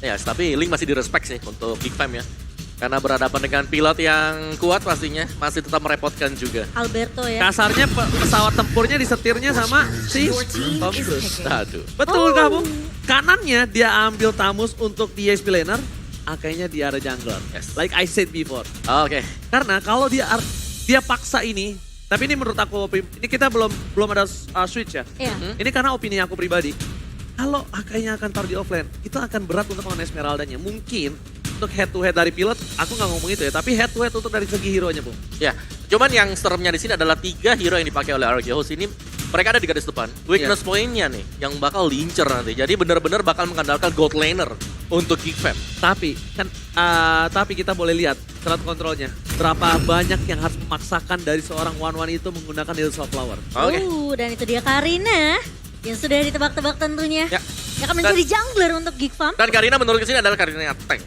Ya, tapi Link masih direspek sih untuk Big Fam ya. Karena berhadapan dengan pilot yang kuat pastinya, masih tetap merepotkan juga. Alberto ya. Kasarnya pesawat tempurnya disetirnya sama si Tom Cruise. Aduh. Betul kamu. Kanannya dia ambil Tamus untuk di ESP laner, kayaknya dia ada jungler. Yes. Like I said before. Oke. Karena kalau dia paksa ini, tapi ini menurut aku, ini kita belum ada switch ya. Iya. Ini karena opini aku pribadi. Kalau kayaknya akan taruh di offlane, itu akan berat untuk lawan Esmeraldanya. Mungkin untuk head to head dari pilot, aku nggak ngomong itu ya, tapi head to head untuk dari segi hero-nya, Bung. Ya, cuman yang seremnya di sini adalah 3 hero yang dipakai oleh Arceus ini. Mereka ada di garis depan. Weakness point-nya nih yang bakal lincer nanti. Jadi benar-benar bakal mengandalkan gold laner untuk Big Fam. Tapi tapi kita boleh lihat strat kontrolnya. Berapa banyak yang harus memaksakan dari seorang one-one itu menggunakan Hills of Flower. Oke. Dan itu dia Karina yang sudah ditebak-tebak tentunya. Ya. Yang akan menjadi jungler untuk Geek Farm. Dan Karina menurut kesini adalah Karina tank.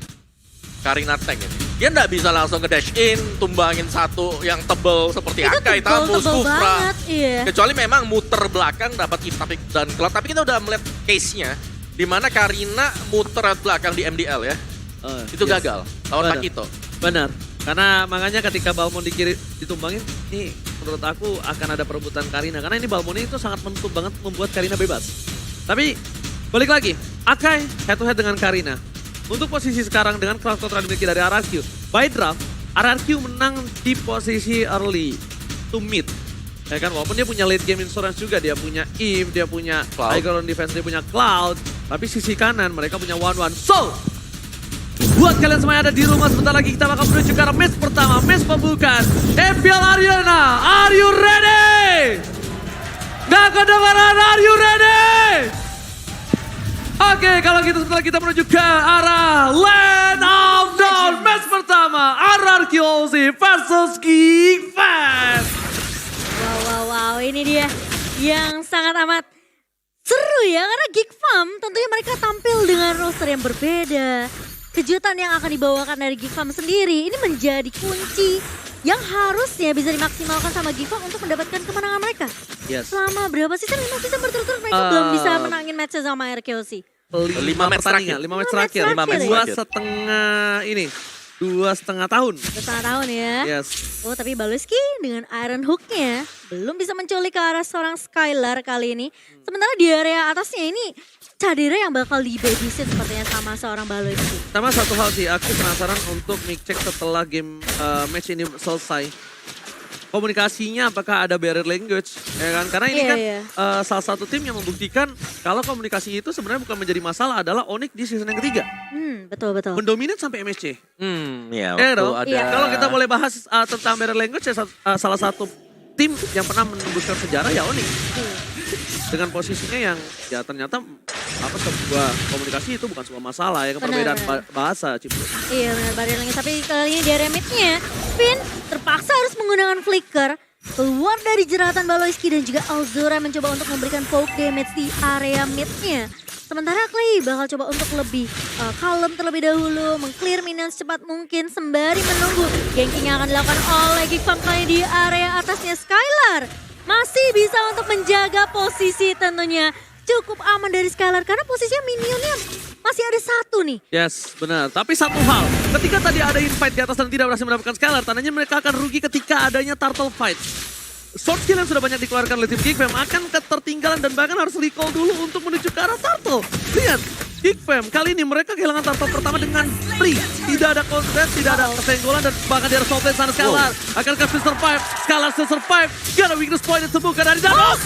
Karina tank ini. Dia nggak bisa langsung ke dash in, tumbangin satu yang tebel seperti Itu Akai, tebel Tamus, Kufra. banget, iya. Kecuali memang muter belakang dapat tapi dan Cloud. Tapi kita udah melihat case-nya di mana Karina muter belakang di MDL ya. Itu Yes. gagal lawan Benar. Makito. Benar. Karena makanya ketika Balmond ditumbangin, ini menurut aku akan ada perebutan Karina. Karena ini Balmond itu sangat menutup banget membuat Karina bebas. Tapi balik lagi, Akai head to head dengan Karina. Untuk posisi sekarang dengan cross control dimiliki dari RRQ. By draft, RRQ menang di posisi early to mid. Ya kan, walaupun dia punya late game insurance juga, dia punya Eve, dia punya Cloud. Tiger on defense, dia punya Cloud. Tapi sisi kanan mereka punya one-one. So, buat kalian semua yang ada di rumah, sebentar lagi kita bakal menuju ke arah match pertama, match pembukaan MPL Arena. Are you ready? Gak kedengaran, are you ready? Oke, kalau gitu sebentar lagi kita menuju ke arah Land of Dawn. Match pertama, RRQ Aussie versus Geek Fam. Wow, ini dia yang sangat amat seru ya. Karena Geek Farm tentunya mereka tampil dengan roster yang berbeda. Kejutan yang akan dibawakan dari Geek Farm sendiri ini menjadi kunci yang harusnya bisa dimaksimalkan sama Geek Farm untuk mendapatkan kemenangan mereka. Yes. Selama berapa season? 5 season berturut-turut mereka belum bisa menangin match sama RKOC. 5 match terakhir. 5 match 5 terakhir. match terakhir. 2,5 tahun. 2,5 tahun ya. Yes. Oh tapi Baloski dengan Iron Hook-nya belum bisa menculik ke arah seorang Skylar kali ini. Sementara di area atasnya ini Cadira yang bakal di babysit sepertinya sama seorang Baloski. Sama satu hal sih, aku penasaran untuk mic check setelah game match ini selesai. Komunikasinya apakah ada barrier language, ya kan? Karena ini Iya, kan iya. salah satu tim yang membuktikan kalau komunikasi itu sebenarnya bukan menjadi masalah adalah Onyx di season yang ketiga. Betul. Mendominate sampai MSC. Ya, Ya, waktu dong? ada... Iya. Kalau kita boleh bahas tentang barrier language, ya, salah satu tim yang pernah menembuskan sejarah ya Onyx. Dengan posisinya yang ya ternyata sebuah komunikasi itu bukan sebuah masalah ya, perbedaan bahasa Cipro. Iya benar barrier language. Tapi kali ini di area mid-nya Finn terpaksa harus menggunakan flicker. Keluar dari jeratan Baloski dan juga Alzora mencoba untuk memberikan poke damage di area mid-nya. Sementara Clay bakal coba untuk lebih kalem terlebih dahulu, meng-clear minion secepat mungkin sembari menunggu ganking yang akan dilakukan oleh Geek Farm kali di area atasnya. Skylar masih bisa untuk menjaga posisi tentunya. Cukup aman dari Skylar karena posisinya minionnya masih ada satu nih. Yes, benar. Tapi satu hal, ketika tadi ada invite di atas dan tidak berhasil mendapatkan Skylar, tandanya mereka akan rugi ketika adanya turtle fight. Sword skill yang sudah banyak dikeluarkan oleh tim Geek Fam akan ketertinggalan dan bahkan harus recall dulu untuk menuju ke arah turtle. Lihat, Geek Fam kali ini mereka kehilangan turtle pertama dengan free. Tidak ada contest, tidak ada kesenggolan dan bahkan di arah softline sana Skylar. Akankah still survive? Skylar still survive. Gak ada weakness point ditemukan dari dalam. Oh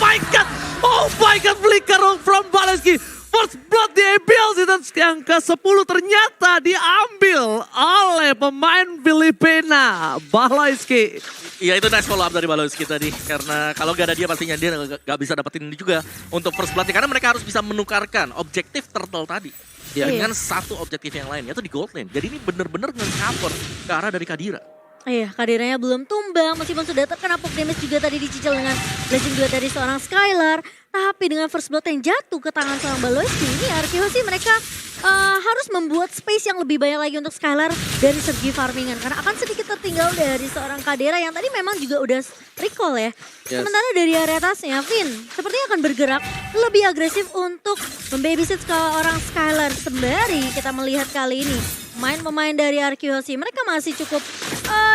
my god, flicker from Baloski. First blood di APL season yang ke-10 ternyata diambil oleh pemain Filipina, Baloski. Iya itu nice follow up dari Baloski tadi. Karena kalau gak ada dia pastinya dia gak bisa dapetin ini juga untuk first blood. Karena mereka harus bisa menukarkan objektif turtle tadi. Dengan satu objektif yang lain, yaitu di gold lane. Jadi ini bener-bener nge-cover ke arah dari Kadira. Iya, Kadiranya belum tumbang meskipun sudah terkena poke damage juga tadi dicicil dengan blessing 2 dari seorang Skylar. Tapi dengan first blood yang jatuh ke tangan seorang Baloski, ini RKO sih mereka harus membuat space yang lebih banyak lagi untuk Skylar dari segi farmingan. Karena akan sedikit tertinggal dari seorang Kadera yang tadi memang juga udah recall ya. Yes. Sementara dari area atasnya, Vin sepertinya akan bergerak lebih agresif untuk membabysit seorang Skylar. Sembari kita melihat kali ini pemain dari RQC mereka masih cukup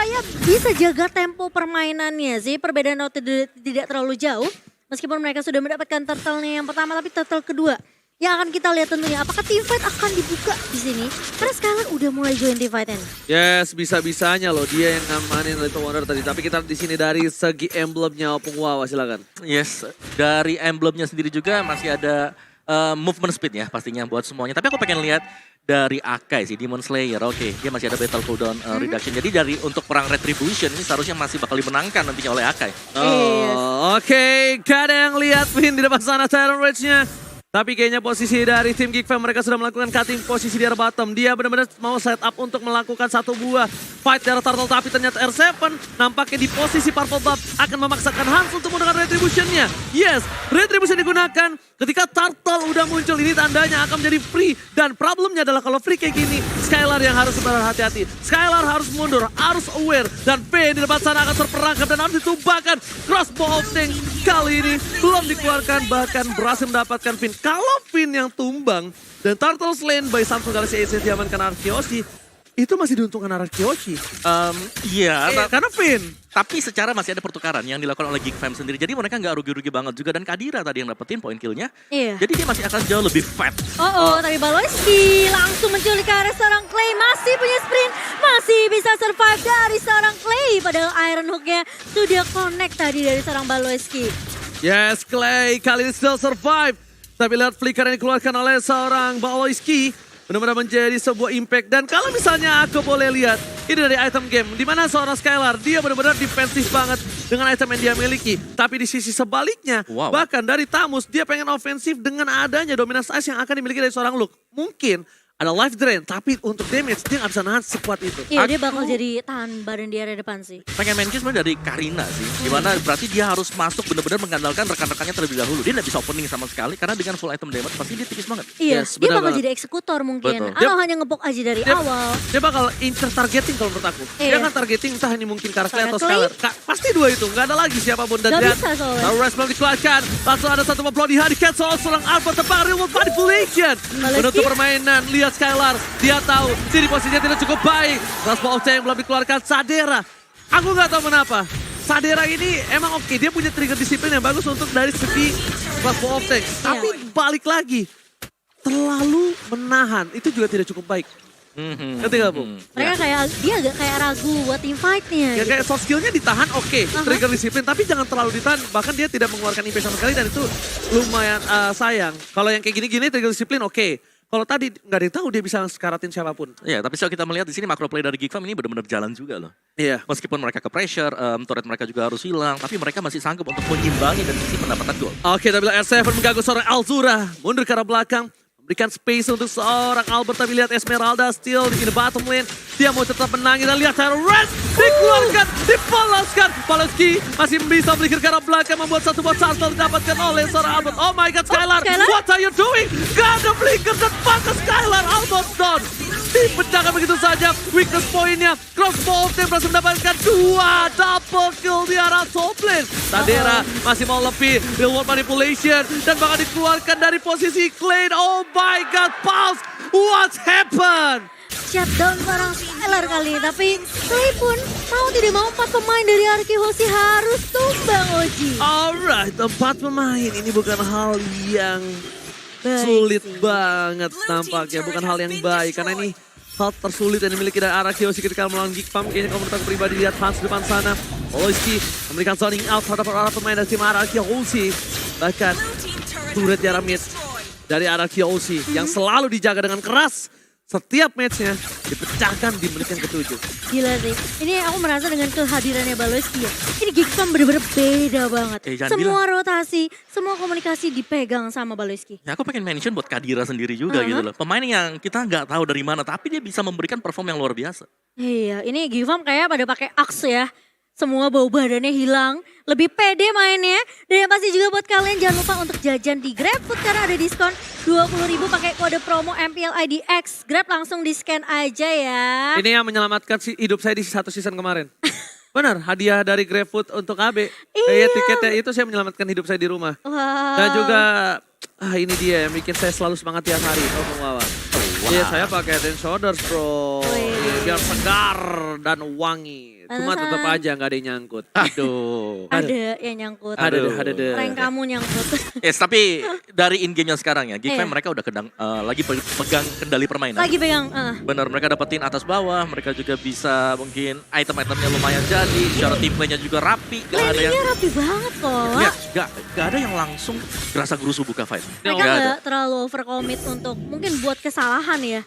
ya bisa jaga tempo permainannya sih. Perbedaan tidak terlalu jauh. Meskipun mereka sudah mendapatkan turtle-nya yang pertama tapi turtle kedua. Yang akan kita lihat tentunya apakah teamfight akan dibuka di sini. Karena Skylar udah mulai join teamfight-nya. Yes, bisa-bisanya loh dia yang ngamanin Little Wonder tadi. Tapi kita di sini dari segi emblemnya Opung Wawa, silakan. Yes, dari emblemnya sendiri juga masih ada movement speed ya pastinya buat semuanya. Tapi aku pengen lihat dari Akai sih, Demon Slayer. Oke, dia masih ada battle cooldown reduction. Jadi dari untuk perang Retribution ini seharusnya masih bakal dimenangkan nantinya oleh Akai. Oke, gak ada yang lihat Win di depan sana Tyrant Rage-nya. Tapi kayaknya posisi dari tim Geek Fam mereka sudah melakukan cutting posisi di arah bottom. Dia benar-benar mau set up untuk melakukan satu buah fight dari Turtle. Tapi ternyata R7 nampaknya di posisi Purple Buff akan memaksakan Hans untuk menggunakan Retribution-nya. Yes, Retribution digunakan ketika Turtle udah muncul. Ini tandanya akan menjadi free. Dan problemnya adalah kalau free kayak gini, Skylar yang harus berhati-hati. Skylar harus mundur, harus aware. Dan V di depan sana akan terperangkap dan harus ditumbangkan. Crossbow of Tank kali ini belum dikeluarkan, bahkan berhasil mendapatkan pin. Kalau pin yang tumbang dan Turtle slain by Samsung Galaxy A7 diamankan Arkeoshi, itu masih diuntungkan Arkeoshi. Iya, Karena pin. tapi secara masih ada pertukaran yang dilakukan oleh Geek Fam sendiri. Jadi mereka nggak rugi-rugi banget juga. Dan Kadira tadi yang dapetin poin kill-nya. Iya. Jadi dia masih akan jauh lebih fat. Tapi Baloyski langsung menculik ke arah seorang Clay. Masih punya sprint, masih bisa survive dari seorang Clay. Padahal Iron Hook-nya sudah connect tadi dari seorang Baloyski. Yes, Clay kali ini still survive. Tapi lihat flicker yang dikeluarkan oleh seorang Baloyski benar-benar menjadi sebuah impact. Dan kalau misalnya aku boleh lihat, ini dari item game. Dimana seorang Skylar, dia benar-benar defensif banget dengan item yang dia miliki. Tapi di sisi sebaliknya, bahkan dari Tamus, dia pengen ofensif dengan adanya dominance ice yang akan dimiliki dari seorang Luke. Mungkin ada life drain, tapi untuk damage dia nggak bisa nahan sekuat itu. Iya, dia bakal jadi tahan badan di area depan sih. Pengen mention sebenarnya dari Karina sih. Dimana berarti dia harus masuk benar-benar mengandalkan rekan-rekannya terlebih dahulu. Dia nggak bisa opening sama sekali karena dengan full item damage pasti dia tipis banget. Iya, Yes, dia benar bakal banget. jadi eksekutor mungkin. Betul. Atau hanya ngepok aja dari awal. Dia bakal incer targeting kalau menurut aku. Dia Iya. akan targeting entah ini mungkin Clay atau Clay. Skylar. Pasti dua itu, nggak ada lagi siapapun. Dan Nggak lihat, bisa soalnya. Rest belum dikeluarkan. Langsung ada satu memplodi harikan soal seorang Alpha tebang real world manipulation. Baloyski. Menutup permainan, lihat Skylar. Dia tahu diri posisinya tidak cukup baik. Crossbow of Tank belum dikeluarkan. Sadera, aku nggak tahu kenapa. Sadera ini emang oke, dia punya trigger disiplin yang bagus untuk dari segi Crossbow of Tank. Tapi balik lagi, terlalu menahan. Itu juga tidak cukup baik. Ngerti gak, Bu? Mereka kayak, dia agak kayak ragu buat team fight-nya. Ya kayak soft skill-nya ditahan oke, trigger disiplin, tapi jangan terlalu ditahan. Bahkan dia tidak mengeluarkan impact sama sekali dan itu lumayan sayang. Kalau yang kayak gini-gini trigger disiplin oke. Kalau tadi nggak ada yang tahu dia bisa sekaratin siapapun. Iya, tapi kalau kita melihat di sini macro play dari Geek Fam ini benar-benar jalan juga loh. Iya. Meskipun mereka ke pressure, turret mereka juga harus hilang, tapi mereka masih sanggup untuk mengimbangi dan sisi pendapatan gol. Oke, tapi R7 mengganggu seorang Alzura. Mundur ke arah belakang. Memberikan space untuk seorang Albert. Tapi lihat Esmeralda still di bottom lane. Dia mau tetap menangin. Dan lihat Tyrant Rage dikeluarkan, dipoloskan. Baloyski masih bisa melingkar ke arah belakang. Membuat satu buat turtle didapatkan oleh seorang Albert. Oh my god, Skylar. Skylar. What are you doing? Gak ada blinker dan pakai Skylar. Almost done. Dipecahkan begitu saja. Weakness poinnya. Crossbow of Tank berhasil mendapatkan 2 double kill di arah top lane. Sadera masih mau lebih. Real world manipulation. Dan bakal dikeluarkan dari posisi Clay. Oh my god, Pulse. What happened? Shutdown seorang Skylar kali ini. Tapi Clay pun mau tidak mau 4 pemain dari RQC harus tumbang, Oji. Alright, 4 pemain. Ini bukan hal yang sulit banget tampaknya. Bukan hal yang baik. Karena ini hal tersulit yang dimiliki dari RQC ketika melawan Geek Fam. Kayaknya kalau menurut aku pribadi lihat Hans di depan sana. Baloyski memberikan zoning out terhadap para pemain dari tim RQC. Bahkan turret di arah mid dari RQC yang selalu dijaga dengan keras. Setiap matchnya dipecahkan di menit yang ke-7. Gila sih. Ini aku merasa dengan kehadirannya Baloyski ya. Ini Geek Fam bener-bener beda banget. Jangan Semua rotasi, semua komunikasi dipegang sama Baloyski. Ya aku pengen mention buat Kadira sendiri juga gitu loh. Pemain yang kita nggak tahu dari mana, tapi dia bisa memberikan perform yang luar biasa. Iya, ini Geek Fam kayak pada pakai axe ya. semua bau badannya hilang, lebih pede mainnya. Dan yang pasti juga buat kalian jangan lupa untuk jajan di GrabFood karena ada diskon 20.000 pakai kode promo MPLIDX. Grab langsung di-scan aja ya. Ini yang menyelamatkan hidup saya di satu season kemarin. Benar, hadiah dari GrabFood untuk AB. Iya. Tiketnya itu saya menyelamatkan hidup saya di rumah. Wow. Dan juga, ini dia yang bikin saya selalu semangat tiap hari. Oh, Wawa. Iya, saya pakai Head and Shoulders, bro. Iya, biar segar dan wangi. Cuma tetap aja nggak ada yang nyangkut. Aduh. Ada yang nyangkut. Ada. Rank kamu nyangkut. Yes, tapi dari in-game-nya sekarang ya, Geek Fam mereka udah lagi pegang kendali permainan. Lagi pegang. Bener, mereka dapetin atas bawah, mereka juga bisa mungkin item-itemnya lumayan jadi, secara team play-nya juga rapi. Landingnya rapi banget kok. Ya, gak ada yang langsung gerasa gerusu buka fight. Mereka Nggak ada. nggak terlalu overcommit untuk mungkin buat kesalahan ya.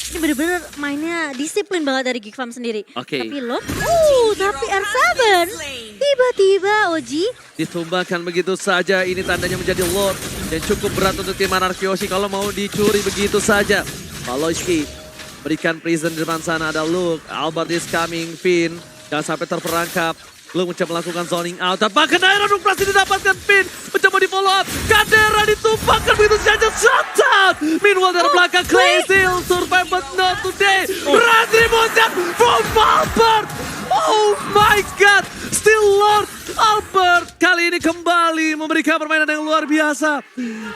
Ini bener-bener mainnya disiplin banget dari Geek Fam sendiri. Oke. Tapi lo, tapi R7 tiba-tiba Oji. Ditumbangkan begitu saja, ini tandanya menjadi Lord. Dan cukup berat untuk tim Anarkyoshi kalau mau dicuri begitu saja. Valoisky berikan prison di depan sana, ada Luke. Albert is coming, Finn. Jangan sampai terperangkap. Luke mencoba melakukan zoning out. Tapi Kadera berhasil didapatkan, Finn. Mencoba di follow up. Kadera ditumpahkan begitu saja, shut out. Meanwhile dari belakang Clay still survive but not today. Retribution from Albert. Oh my God, still Lord Albert kali ini kembali memberikan permainan yang luar biasa.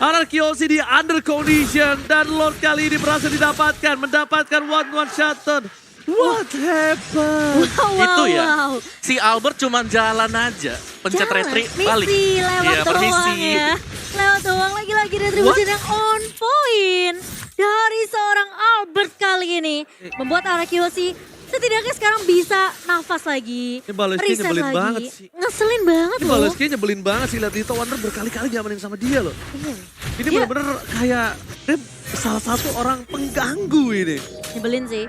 Anarkyoshi di under condition dan Lord kali ini berhasil mendapatkan one shot. What happened? Itu ya, si Albert cuma jalan aja, pencet retri, balik. Misi lewat Iya, doang permisi. ya. Lewat doang lagi-lagi retribution yang on point. Dari seorang Albert kali ini. Membuat Anarkyoshi setidaknya sekarang bisa nafas lagi. Ini Valoisky reset nyebelin lagi. banget sih. Ngeselin banget Ini loh. Valoisky nyebelin banget sih, lihat Lito Wonder berkali-kali diamanin sama dia loh. Iya. Ini Dia- bener-bener kayak dia salah satu orang pengganggu ini. Nyebelin sih.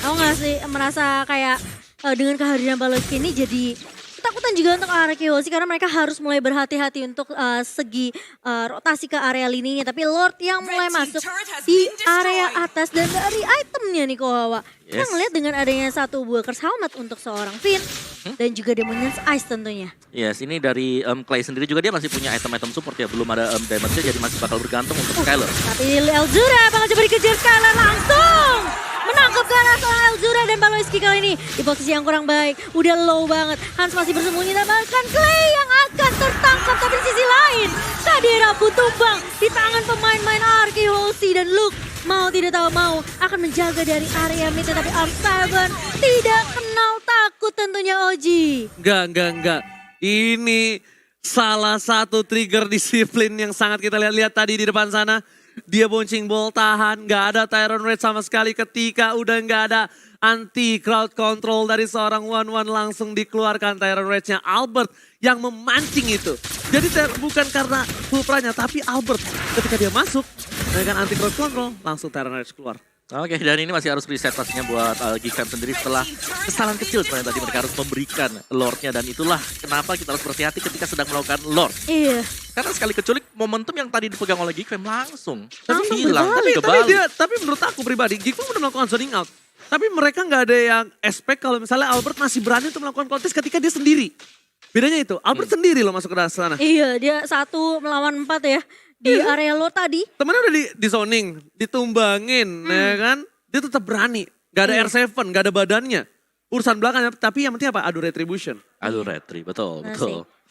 Aku nggak sih merasa kayak dengan kehadiran Valoisky ini jadi ketakutan juga untuk Anarkyoshi karena mereka harus mulai berhati-hati untuk segi rotasi ke area lininya. Tapi Lord yang mulai masuk di area atas dan dari itemnya nih Kowawa. Kita Yes. ngeliat dengan adanya satu buah curse helmet untuk seorang Finn dan juga Demon's Ice tentunya. Yes, ini dari Clay sendiri juga dia masih punya item-item support ya. Belum ada damage-nya jadi masih bakal bergantung untuk Skyler. Tapi Elzura bakal coba dikejar Skylar langsung. Menangkap ke arah seorang Elzura dan Valoisky kali ini di posisi yang kurang baik. Udah low banget. Hans masih bersembunyi dan bahkan Clay yang akan tertangkap. Tapi di sisi lain, Kadera pun tumbang di tangan pemain-main Anarkyoshi dan Luke. Mau tidak tahu mau akan menjaga dari area mid. Tapi R7 tidak kenal takut tentunya Oji. Enggak. Ini salah satu trigger disiplin yang sangat kita lihat tadi di depan sana. Dia bouncing ball tahan, nggak ada Tyrant Rage sama sekali ketika udah nggak ada anti crowd control dari seorang one-one langsung dikeluarkan Tyrant Rage-nya Albert yang memancing itu. Jadi bukan karena full pranya tapi Albert ketika dia masuk dengan anti crowd control langsung Tyrant Rage keluar. Oke, dan ini masih harus reset pastinya buat Geek Fam sendiri setelah kesalahan kecil sebenarnya tadi mereka harus memberikan Lord-nya. Dan itulah kenapa kita harus berhati-hati ketika sedang melakukan Lord. Iya. Karena sekali keculik momentum yang tadi dipegang oleh Geek Fam langsung Langsung hilang. berbalik. Tapi menurut aku pribadi, Geek Fam udah melakukan zoning out. Tapi mereka nggak ada yang expect kalau misalnya Albert masih berani untuk melakukan kontes ketika dia sendiri. Bedanya itu, Albert sendiri loh masuk ke dalam sana. Iya, dia 1 melawan 4 ya. Di area lo tadi. Temennya udah di zoning, ditumbangin, ya kan? Dia tetap berani. Gak ada R7, gak ada badannya. Urusan belakangnya, tapi yang penting apa? Adu retribution. Aduh, retri, betul.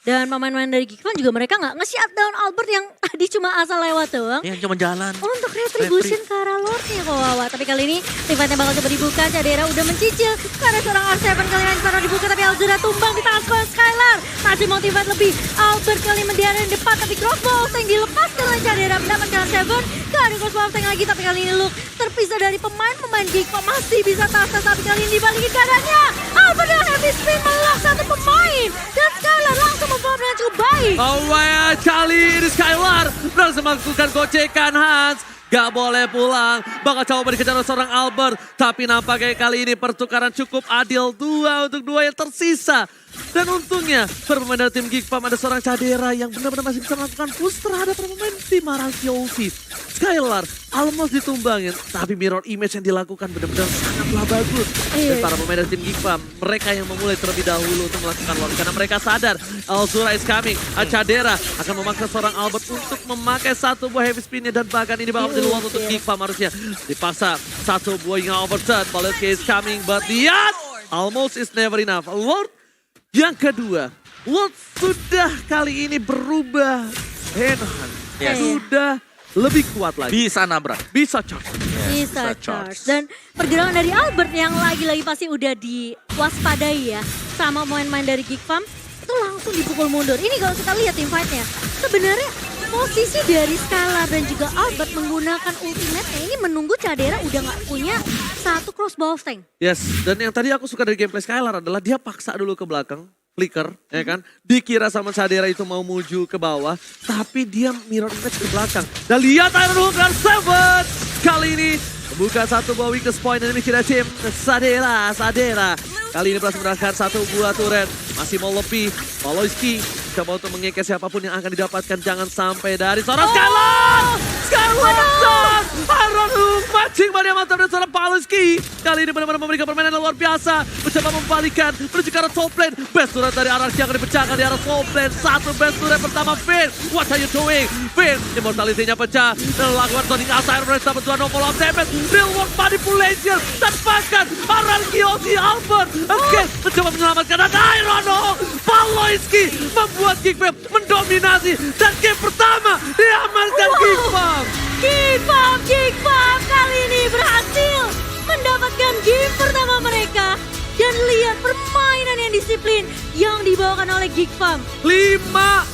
Dan pemain-pemain dari Geek Fam juga mereka nggak nge-shutdown Albert yang tadi cuma asal lewat doang. Ini cuma jalan. Untuk retribution ke arah Lordnya kok Wawa. Tapi kali ini tim fightnya bakal coba dibuka. Cadera udah mencicil. Karena seorang R7 kali ini bakal dibuka. Tapi Elzura tumbang di tangan Skylar. Masih mau tim fight lebih. Albert kali ini mendiarin di depan. Tapi crossbow yang dilepaskan oleh Cadera. Mendapatkan R7. Gak ada crossbow yang lagi. Tapi kali ini Luke terpisah dari pemain-pemain Geek Fam. Masih bisa tas-tas. Tapi kali ini dibalikin keadaannya. Albert dengan heavy spin melok satu pemain. Dan Skylar langsung memperoleh dengan cukup baik. Oh my, kali ini Skylar berhasil melakukan gocekan Hans. Gak boleh pulang, bakal coba dikejar oleh seorang Albert. Tapi nampaknya kali ini pertukaran cukup adil, 2 untuk 2 yang tersisa. Dan untungnya, para pemain dari tim Geek Farm ada seorang Cadera yang benar-benar masih bisa melakukan push terhadap pemain tim Araki. Skylar almost ditumbangin, tapi mirror image yang dilakukan benar-benar sangatlah bagus. Dan para pemain dari tim Geek Farm, mereka yang memulai terlebih dahulu untuk melakukan launch. Karena mereka sadar, Alzura is coming. Cadera akan memaksa seorang Albert untuk memakai satu buah heavy spinnya. Dan bahkan ini bakal menjadi launch untuk Geek Farm harusnya. Dipaksa satu buah yang overturn. Baloyski is coming, but lihat! Almost is never enough. Lord yang kedua, Lord sudah kali ini berubah hand. Yes. Sudah lebih kuat lagi. Bisa nabrak. Bisa charge. Bisa charge. Dan pergerakan dari Albert yang lagi-lagi pasti udah diwaspadai ya. Sama pemain-pemain dari Geek Farm itu langsung dipukul mundur. Ini kalau kita lihat tim fight-nya. Sebenarnya posisi dari Skylar dan juga Albert menggunakan ultimate-nya ini menunggu Cadera udah gak punya satu crossbow tank. Yes, dan yang tadi aku suka dari gameplay Skylar adalah dia paksa dulu ke belakang. Flicker, ya kan? Dikira sama Cadera itu mau muju ke bawah, tapi dia mirror image ke belakang. Dan lihat Iron Hook dan Seven! Kali ini membuka satu buah weakest point dan ini kira tim Cadera. Kali ini berhasil mendapatkan satu buah turret. Masih mau lebih, Baloyski coba untuk mengekes siapapun yang akan didapatkan. Jangan sampai dari seorang Skylar! Skylar dan Iron Hook mancing mania mantap dari seorang Baloyski. Kali ini benar-benar memberikan permainan yang luar biasa. Mencoba membalikan menuju ke arah top lane. Best turret dari Anarchy akan dipecahkan di arah top lane. Satu best turret pertama Finn. What are you doing? Finn, immortality-nya pecah. Dan lakukan Sonic Assair Rest dapat 2 no follow-up damage. Real world manipulation. Dan bahkan Anarchy di Albert. Oke, mencoba menyelamatkan dan Iron Hook. Baloyski membuat Geek Farm mendominasi. Dan game pertama diamankan Geek Farm. Geek Farm kali ini berhasil mendapatkan game pertama mereka. Dan lihat permainan yang disiplin yang dibawakan oleh Geek Farm. 5